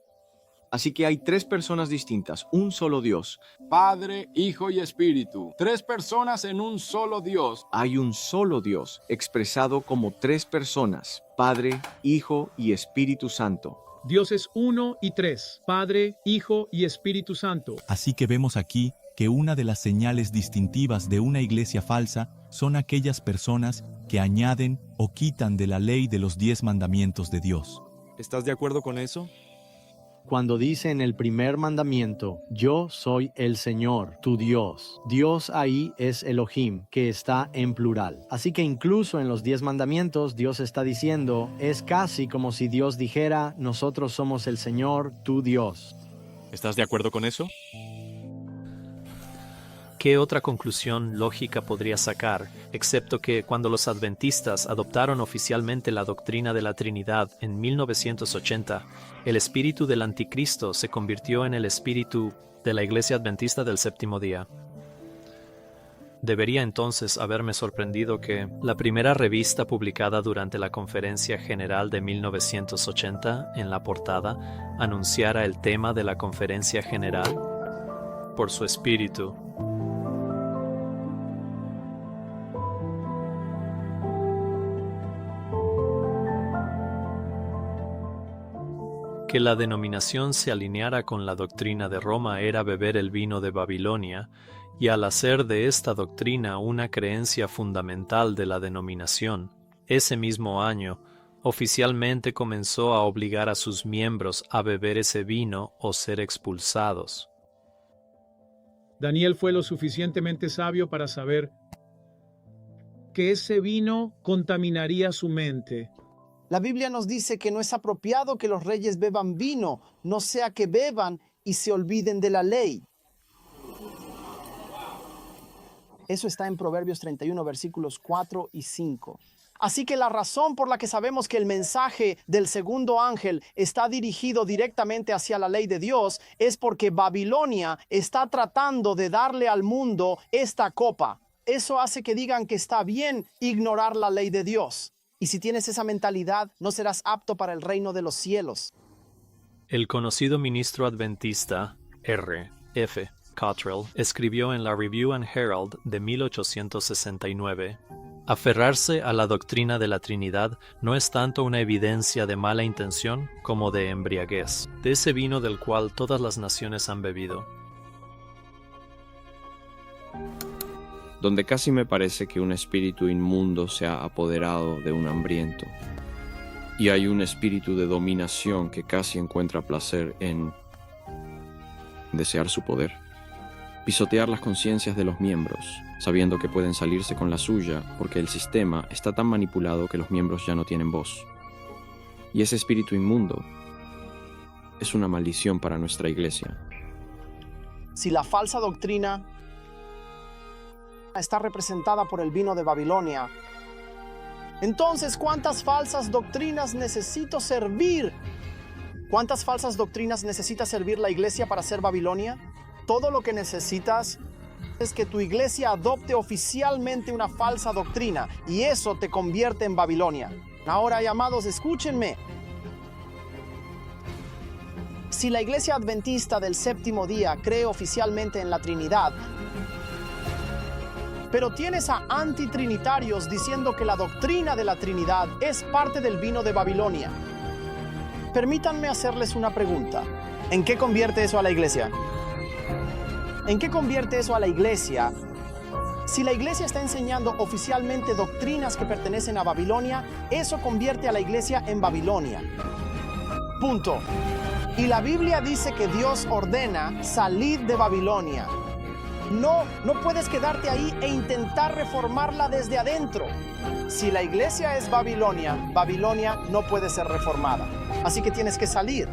Así que hay tres personas distintas, un solo Dios. Padre, Hijo y Espíritu. Tres personas en un solo Dios. Hay un solo Dios, expresado como tres personas, Padre, Hijo y Espíritu Santo. Dios es uno y tres, Padre, Hijo y Espíritu Santo. Así que vemos aquí que una de las señales distintivas de una iglesia falsa son aquellas personas que añaden o quitan de la ley de los 10 mandamientos de Dios. ¿Estás de acuerdo con eso? Cuando dice en el primer mandamiento, yo soy el Señor, tu Dios. Dios ahí es Elohim, que está en plural. Así que incluso en los 10 mandamientos, Dios está diciendo, es casi como si Dios dijera, nosotros somos el Señor, tu Dios. ¿Estás de acuerdo con eso? ¿Qué otra conclusión lógica podría sacar, excepto que cuando los adventistas adoptaron oficialmente la doctrina de la Trinidad en 1980, el espíritu del anticristo se convirtió en el espíritu de la Iglesia Adventista del Séptimo Día? Debería entonces haberme sorprendido que la primera revista publicada durante la Conferencia General de 1980, en la portada, anunciara el tema de la Conferencia General por su espíritu. Que la denominación se alineara con la doctrina de Roma era beber el vino de Babilonia, y al hacer de esta doctrina una creencia fundamental de la denominación, ese mismo año, oficialmente comenzó a obligar a sus miembros a beber ese vino o ser expulsados. Daniel fue lo suficientemente sabio para saber que ese vino contaminaría su mente. La Biblia nos dice que no es apropiado que los reyes beban vino, no sea que beban y se olviden de la ley. Eso está en Proverbios 31, versículos 4 y 5. Así que la razón por la que sabemos que el mensaje del segundo ángel está dirigido directamente hacia la ley de Dios es porque Babilonia está tratando de darle al mundo esta copa. Eso hace que digan que está bien ignorar la ley de Dios. Y si tienes esa mentalidad, no serás apto para el reino de los cielos. El conocido ministro adventista R. F. Cottrell escribió en la Review and Herald de 1869: aferrarse a la doctrina de la Trinidad no es tanto una evidencia de mala intención como de embriaguez, de ese vino del cual todas las naciones han bebido. Donde casi me parece que un espíritu inmundo se ha apoderado de un hambriento, y hay un espíritu de dominación que casi encuentra placer en desear su poder, pisotear las conciencias de los miembros, sabiendo que pueden salirse con la suya porque el sistema está tan manipulado que los miembros ya no tienen voz. Y ese espíritu inmundo es una maldición para nuestra iglesia. Si la falsa doctrina está representada por el vino de Babilonia, entonces, ¿cuántas falsas doctrinas necesito servir? ¿Cuántas falsas doctrinas necesita servir la iglesia para ser Babilonia? Todo lo que necesitas es que tu iglesia adopte oficialmente una falsa doctrina, y eso te convierte en Babilonia. Ahora, amados, escúchenme. Si la iglesia adventista del séptimo día cree oficialmente en la Trinidad, pero tienes a antitrinitarios diciendo que la doctrina de la Trinidad es parte del vino de Babilonia, permítanme hacerles una pregunta. ¿En qué convierte eso a la iglesia? ¿En qué convierte eso a la iglesia? Si la iglesia está enseñando oficialmente doctrinas que pertenecen a Babilonia, eso convierte a la iglesia en Babilonia. Punto. Y la Biblia dice que Dios ordena salir de Babilonia. No puedes quedarte ahí e intentar reformarla desde adentro. Si la iglesia es Babilonia, Babilonia no puede ser reformada. Así que tienes que salir.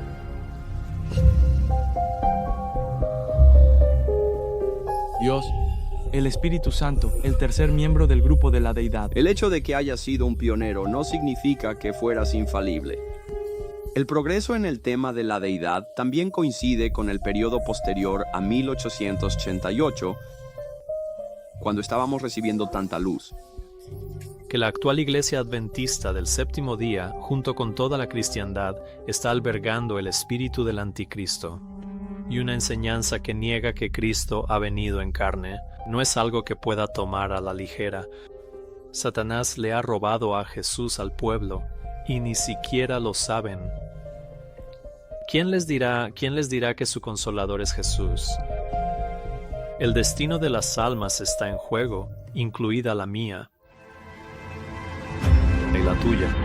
Dios, el Espíritu Santo, el tercer miembro del grupo de la deidad. El hecho de que hayas sido un pionero no significa que fueras infalible. El progreso en el tema de la deidad también coincide con el periodo posterior a 1888, cuando estábamos recibiendo tanta luz. Que la actual Iglesia Adventista del Séptimo Día, junto con toda la cristiandad, está albergando el espíritu del anticristo. Y una enseñanza que niega que Cristo ha venido en carne no es algo que pueda tomar a la ligera. Satanás le ha robado a Jesús al pueblo y ni siquiera lo saben. ¿Quién les dirá que su consolador es Jesús? El destino de las almas está en juego, incluida la mía y la tuya.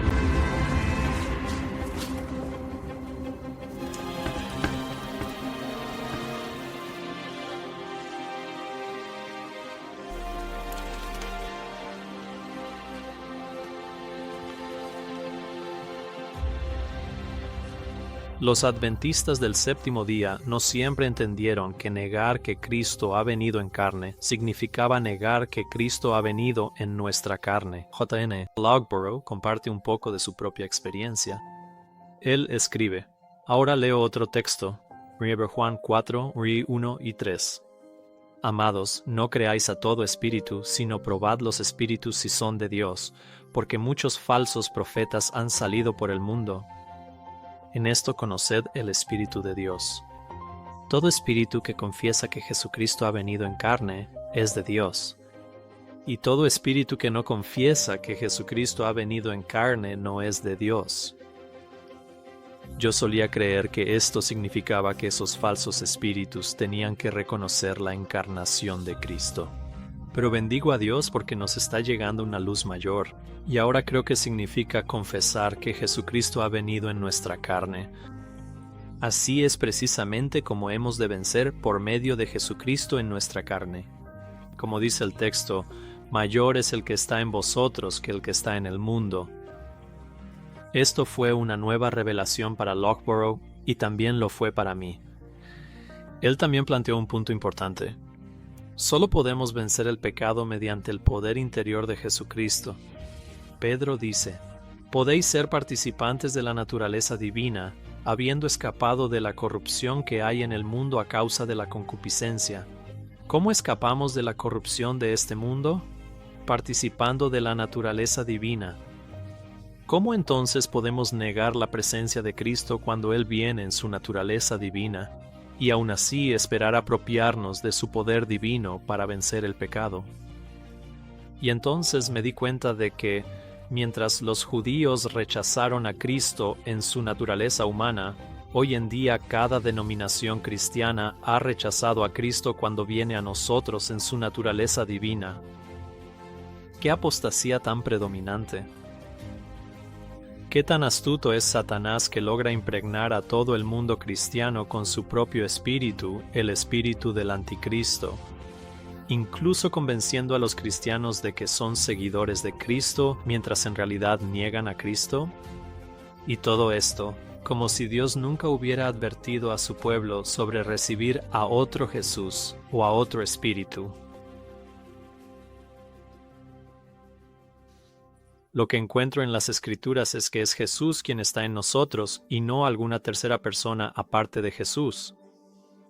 Los adventistas del séptimo día no siempre entendieron que negar que Cristo ha venido en carne significaba negar que Cristo ha venido en nuestra carne. J.N. Logborough comparte un poco de su propia experiencia. Él escribe: ahora leo otro texto, 1 Juan 4, 1 y 3. Amados, no creáis a todo espíritu, sino probad los espíritus si son de Dios, porque muchos falsos profetas han salido por el mundo. En esto conoced el Espíritu de Dios. Todo espíritu que confiesa que Jesucristo ha venido en carne es de Dios. Y todo espíritu que no confiesa que Jesucristo ha venido en carne no es de Dios. Yo solía creer que esto significaba que esos falsos espíritus tenían que reconocer la encarnación de Cristo. Pero bendigo a Dios porque nos está llegando una luz mayor, y ahora creo que significa confesar que Jesucristo ha venido en nuestra carne. Así es precisamente como hemos de vencer por medio de Jesucristo en nuestra carne. Como dice el texto, mayor es el que está en vosotros que el que está en el mundo. Esto fue una nueva revelación para Logborough y también lo fue para mí. Él también planteó un punto importante. Solo podemos vencer el pecado mediante el poder interior de Jesucristo. Pedro dice: podéis ser participantes de la naturaleza divina, habiendo escapado de la corrupción que hay en el mundo a causa de la concupiscencia. ¿Cómo escapamos de la corrupción de este mundo? Participando de la naturaleza divina. ¿Cómo entonces podemos negar la presencia de Cristo cuando Él viene en su naturaleza divina, y aún así esperar apropiarnos de su poder divino para vencer el pecado? Y entonces me di cuenta de que, mientras los judíos rechazaron a Cristo en su naturaleza humana, hoy en día cada denominación cristiana ha rechazado a Cristo cuando viene a nosotros en su naturaleza divina. ¿Qué apostasía tan predominante? ¿Qué tan astuto es Satanás que logra impregnar a todo el mundo cristiano con su propio espíritu, el espíritu del anticristo, incluso convenciendo a los cristianos de que son seguidores de Cristo mientras en realidad niegan a Cristo? Y todo esto, como si Dios nunca hubiera advertido a su pueblo sobre recibir a otro Jesús o a otro espíritu. Lo que encuentro en las Escrituras es que es Jesús quien está en nosotros y no alguna tercera persona aparte de Jesús.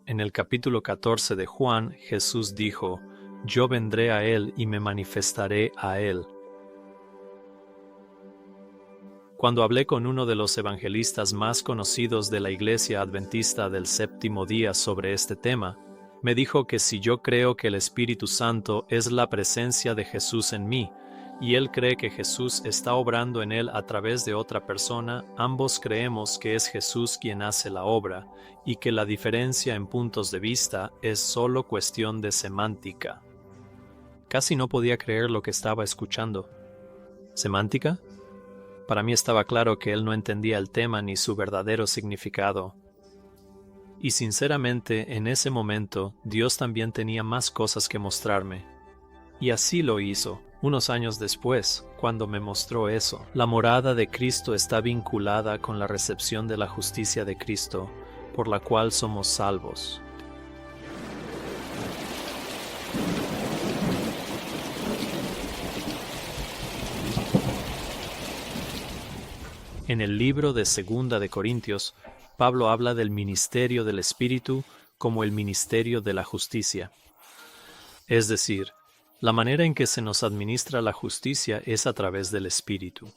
En el capítulo 14 de Juan, Jesús dijo: yo vendré a él y me manifestaré a él. Cuando hablé con uno de los evangelistas más conocidos de la Iglesia Adventista del Séptimo Día sobre este tema, me dijo que si yo creo que el Espíritu Santo es la presencia de Jesús en mí, y él cree que Jesús está obrando en él a través de otra persona, ambos creemos que es Jesús quien hace la obra, y que la diferencia en puntos de vista es solo cuestión de semántica. Casi no podía creer lo que estaba escuchando. ¿Semántica? Para mí estaba claro que él no entendía el tema ni su verdadero significado. Y sinceramente, en ese momento, Dios también tenía más cosas que mostrarme. Y así lo hizo. Unos años después, cuando me mostró eso, la morada de Cristo está vinculada con la recepción de la justicia de Cristo, por la cual somos salvos. En el libro de Segunda de Corintios, Pablo habla del ministerio del Espíritu como el ministerio de la justicia. Es decir, la manera en que se nos administra la justicia es a través del Espíritu.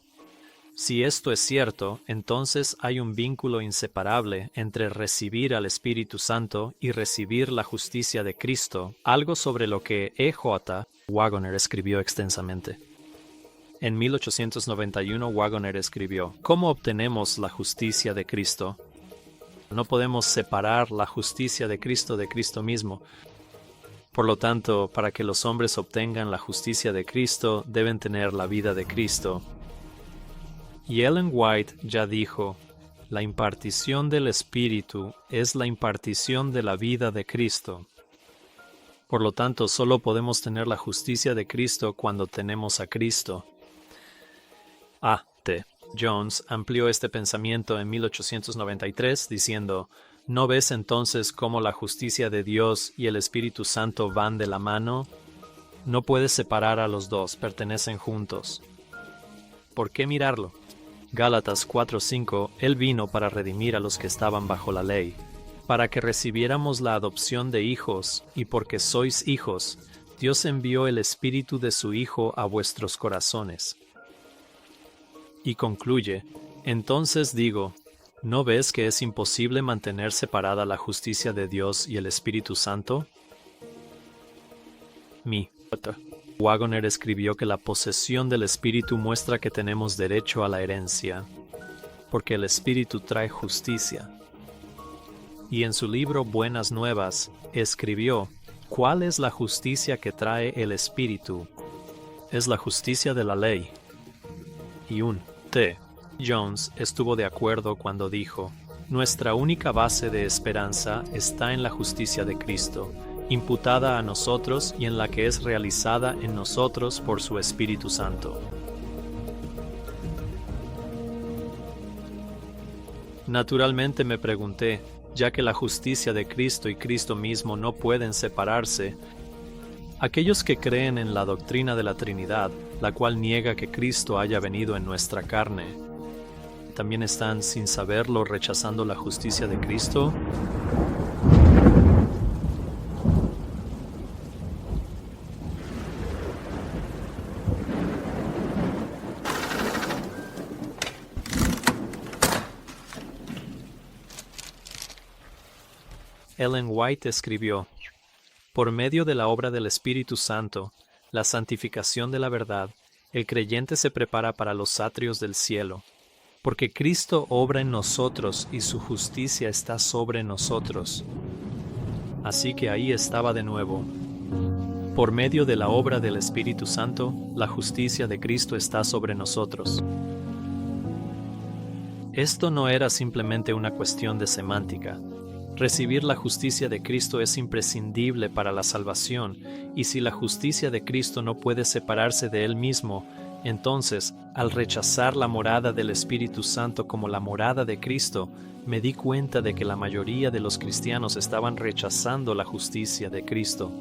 Si esto es cierto, entonces hay un vínculo inseparable entre recibir al Espíritu Santo y recibir la justicia de Cristo, algo sobre lo que E.J. Waggoner escribió extensamente. En 1891 Waggoner escribió: ¿cómo obtenemos la justicia de Cristo? No podemos separar la justicia de Cristo mismo. Por lo tanto, para que los hombres obtengan la justicia de Cristo, deben tener la vida de Cristo. Y Ellen White ya dijo: la impartición del Espíritu es la impartición de la vida de Cristo. Por lo tanto, solo podemos tener la justicia de Cristo cuando tenemos a Cristo. Jones amplió este pensamiento en 1893 diciendo: ¿no ves entonces cómo la justicia de Dios y el Espíritu Santo van de la mano? No puedes separar a los dos, pertenecen juntos. ¿Por qué mirarlo? Gálatas 4:5, Él vino para redimir a los que estaban bajo la ley, para que recibiéramos la adopción de hijos, y porque sois hijos, Dios envió el Espíritu de su Hijo a vuestros corazones. Y concluye: entonces digo, ¿no ves que es imposible mantener separada la justicia de Dios y el Espíritu Santo? Wagoner escribió que la posesión del Espíritu muestra que tenemos derecho a la herencia, porque el Espíritu trae justicia. Y en su libro Buenas Nuevas, escribió: ¿cuál es la justicia que trae el Espíritu? Es la justicia de la ley. Y T. Jones estuvo de acuerdo cuando dijo: nuestra única base de esperanza está en la justicia de Cristo, imputada a nosotros y en la que es realizada en nosotros por su Espíritu Santo. Naturalmente me pregunté, ya que la justicia de Cristo y Cristo mismo no pueden separarse, aquellos que creen en la doctrina de la Trinidad, la cual niega que Cristo haya venido en nuestra carne, ¿también están sin saberlo rechazando la justicia de Cristo? Ellen White escribió: por medio de la obra del Espíritu Santo, la santificación de la verdad, el creyente se prepara para los atrios del cielo, porque Cristo obra en nosotros y su justicia está sobre nosotros. Así que ahí estaba de nuevo. Por medio de la obra del Espíritu Santo, la justicia de Cristo está sobre nosotros. Esto no era simplemente una cuestión de semántica. Recibir la justicia de Cristo es imprescindible para la salvación, y si la justicia de Cristo no puede separarse de Él mismo, entonces, al rechazar la morada del Espíritu Santo como la morada de Cristo, me di cuenta de que la mayoría de los cristianos estaban rechazando la justicia de Cristo.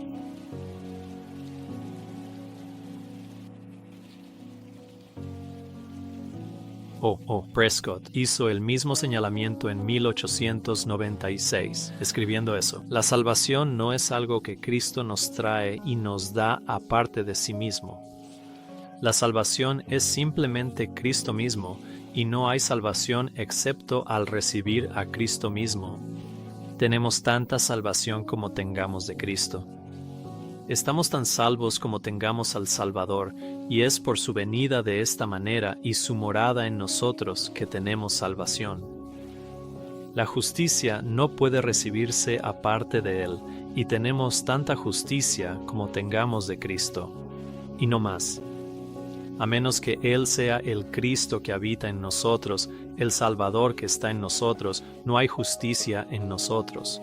Prescott hizo el mismo señalamiento en 1896, escribiendo eso: la salvación no es algo que Cristo nos trae y nos da aparte de sí mismo. La salvación es simplemente Cristo mismo, y no hay salvación excepto al recibir a Cristo mismo. Tenemos tanta salvación como tengamos de Cristo. Estamos tan salvos como tengamos al Salvador, y es por su venida de esta manera y su morada en nosotros que tenemos salvación. La justicia no puede recibirse aparte de Él, y tenemos tanta justicia como tengamos de Cristo, y no más. A menos que Él sea el Cristo que habita en nosotros, el Salvador que está en nosotros, no hay justicia en nosotros.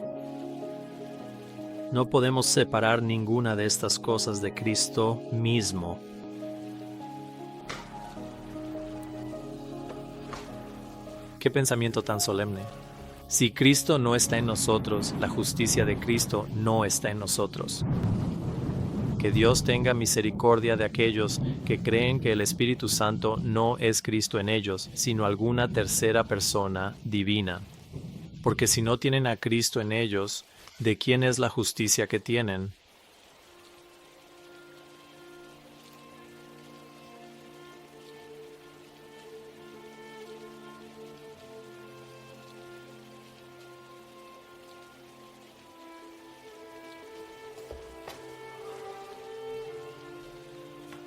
No podemos separar ninguna de estas cosas de Cristo mismo. ¡Qué pensamiento tan solemne! Si Cristo no está en nosotros, la justicia de Cristo no está en nosotros. Que Dios tenga misericordia de aquellos que creen que el Espíritu Santo no es Cristo en ellos, sino alguna tercera persona divina. Porque si no tienen a Cristo en ellos, ¿de quién es la justicia que tienen?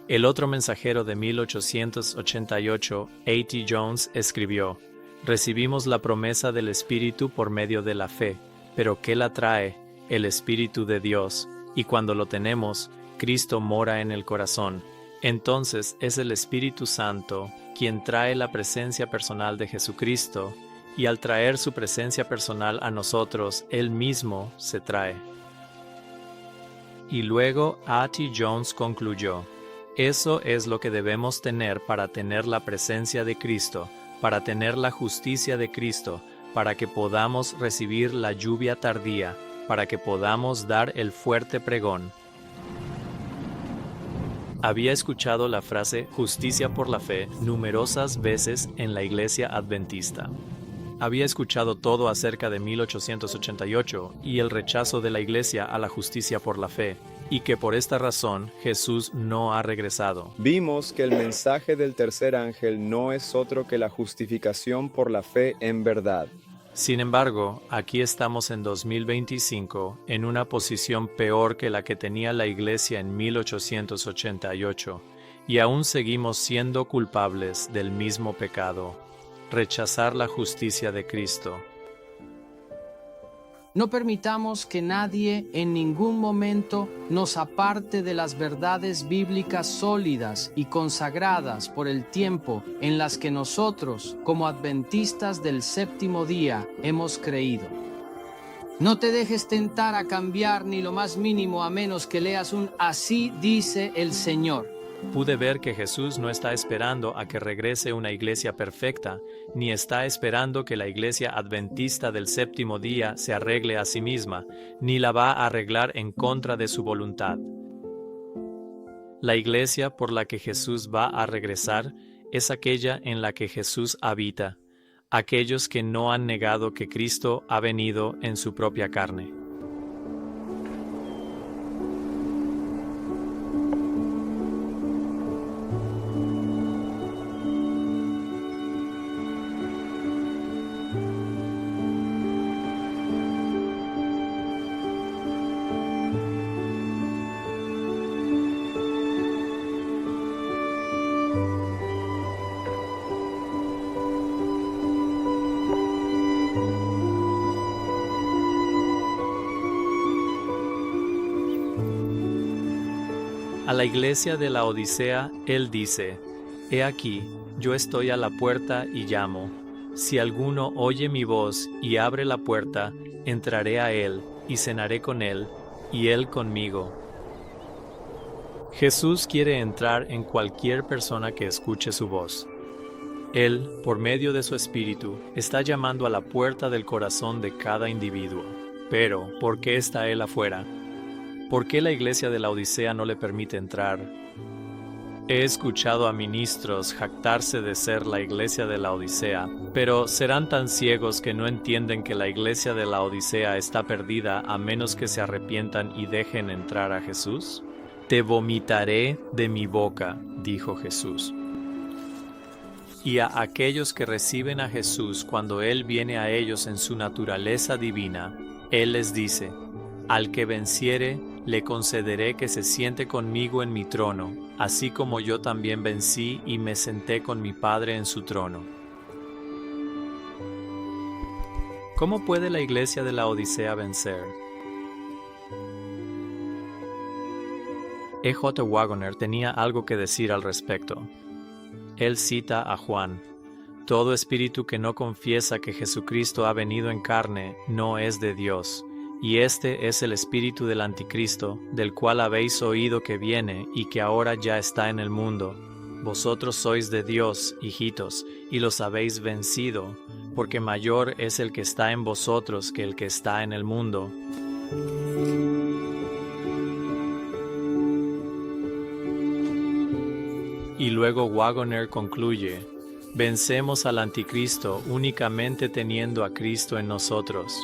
El otro mensajero de 1888, A.T. Jones, escribió: recibimos la promesa del Espíritu por medio de la fe, pero ¿qué la trae? El Espíritu de Dios, y cuando lo tenemos, Cristo mora en el corazón. Entonces es el Espíritu Santo quien trae la presencia personal de Jesucristo, y al traer su presencia personal a nosotros, Él mismo se trae. Y luego A.T. Jones concluyó: Eso es lo que debemos tener para tener la presencia de Cristo, para tener la justicia de Cristo, para que podamos recibir la lluvia tardía, para que podamos dar el fuerte pregón. Había escuchado la frase justicia por la fe numerosas veces en la iglesia adventista. Había escuchado todo acerca de 1888 y el rechazo de la iglesia a la justicia por la fe, y que por esta razón Jesús no ha regresado. Vimos que el mensaje del tercer ángel no es otro que la justificación por la fe en verdad. Sin embargo, aquí estamos en 2025 en una posición peor que la que tenía la iglesia en 1888, y aún seguimos siendo culpables del mismo pecado. Rechazar la justicia de Cristo. No permitamos que nadie en ningún momento nos aparte de las verdades bíblicas sólidas y consagradas por el tiempo en las que nosotros, como adventistas del séptimo día, hemos creído. No te dejes tentar a cambiar ni lo más mínimo a menos que leas un "Así dice el Señor". Pude ver que Jesús no está esperando a que regrese una iglesia perfecta, ni está esperando que la iglesia adventista del séptimo día se arregle a sí misma, ni la va a arreglar en contra de su voluntad. La iglesia por la que Jesús va a regresar es aquella en la que Jesús habita, aquellos que no han negado que Cristo ha venido en su propia carne. A la iglesia de la Odisea, él dice: He aquí, yo estoy a la puerta y llamo. Si alguno oye mi voz y abre la puerta, entraré a él y cenaré con él, y él conmigo. Jesús quiere entrar en cualquier persona que escuche su voz. Él, por medio de su Espíritu, está llamando a la puerta del corazón de cada individuo. Pero, ¿por qué está él afuera? ¿Por qué la iglesia de la Odisea no le permite entrar? He escuchado a ministros jactarse de ser la iglesia de la Odisea, pero ¿serán tan ciegos que no entienden que la iglesia de la Odisea está perdida a menos que se arrepientan y dejen entrar a Jesús? Te vomitaré de mi boca, dijo Jesús. Y a aquellos que reciben a Jesús cuando Él viene a ellos en su naturaleza divina, Él les dice: Al que venciere, le concederé que se siente conmigo en mi trono, así como yo también vencí y me senté con mi Padre en su trono. ¿Cómo puede la iglesia de la Odisea vencer? E.J. Waggoner tenía algo que decir al respecto. Él cita a Juan: Todo espíritu que no confiesa que Jesucristo ha venido en carne no es de Dios. Y este es el espíritu del anticristo, del cual habéis oído que viene y que ahora ya está en el mundo. Vosotros sois de Dios, hijitos, y los habéis vencido, porque mayor es el que está en vosotros que el que está en el mundo. Y luego Waggoner concluye: Vencemos al anticristo únicamente teniendo a Cristo en nosotros.